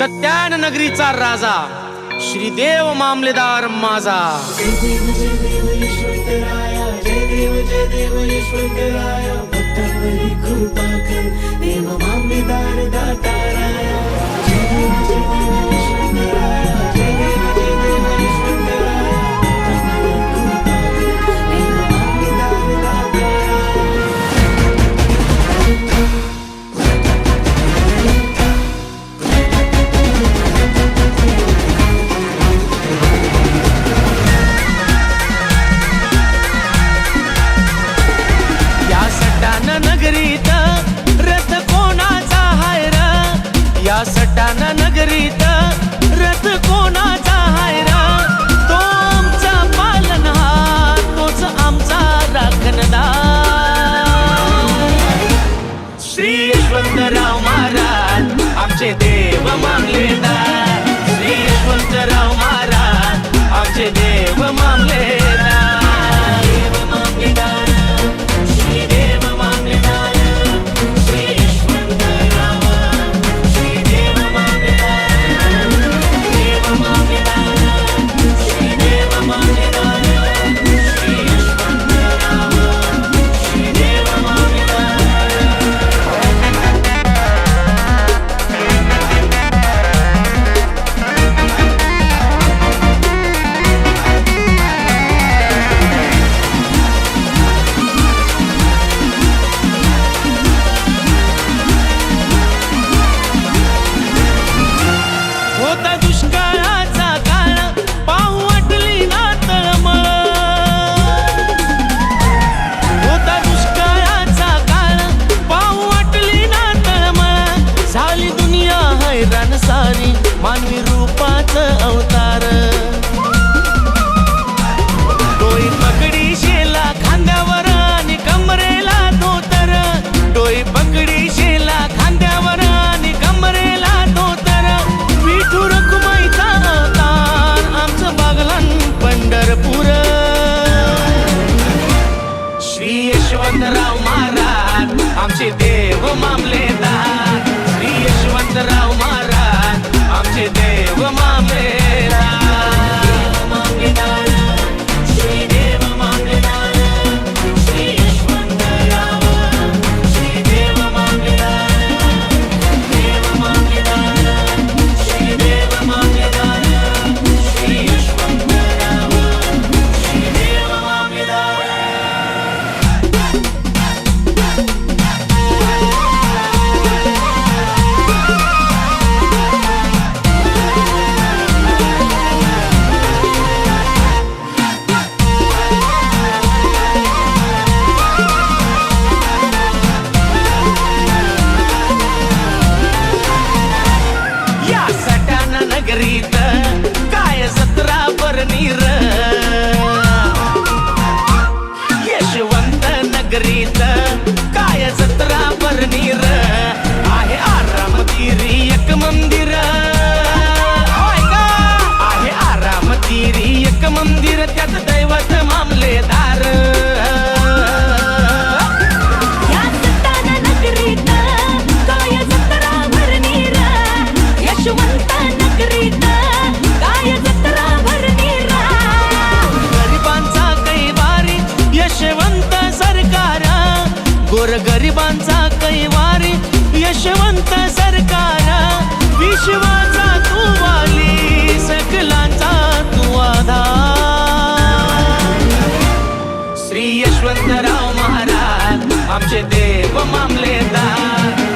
सत्यान नगरीचा राजा श्रीदेव मामलेदार माझा। जय देव यशवंतराया, जय देव यशवंतराया, भक्तांवरी कृपा कर देव मामलेदार दाताराया। जय देव यशवंतराया, जय देव यशवंतराया, भक्तांवरी कृपा कर देव मामलेदार दाताराया। नगरीत रथ कोणाचा हाय र, या सटाणा नगरीत रथ कोणाचा हाय र, तो आमचा पालनहार, तोच आमचा राखणदार। श्री यशवंतराव महाराज आमचे देव मामलेदार, श्री यशवंतराव महाराज आमचे देव मामलेदार। मानवी रूपाच अवतार, डोई पकडी शेला खांद्यावर आणि कमरेला धोतर, डोई पकडी शेला खांद्यावर आणि कमरेला धोतर, विठू रखुमाईचा अवतार आमचं बागलान पंढरपूर। श्री यशवंतराव महाराज आमचे देव मामलेदार, श्री यशवंतराव महाराज आमचे देव मामलेदार। श्री देव मामलेदार, श्री यशवंतराव, श्री देव मामलेदार, देव मामलेदार, श्री देव मामलेदार, श्री यशवंतराव, श्री देव मामलेदार। नगरीत काय जत्रा भरनीर, यशवंत नगरीत काय जत्रा भरनीर, आहे आरामतीरी एक मंदिर, आहे आरामतीरी एक मंदिर, त्यात दैवत मामलेदार। यशवंत सरकार गोरगरिबांचा कैवारी, यशवंत सरकार विश्वाचा तू वाली, सकलांचा तू आधार। श्री यशवंतराव महाराज आमचे देव मामलेदार,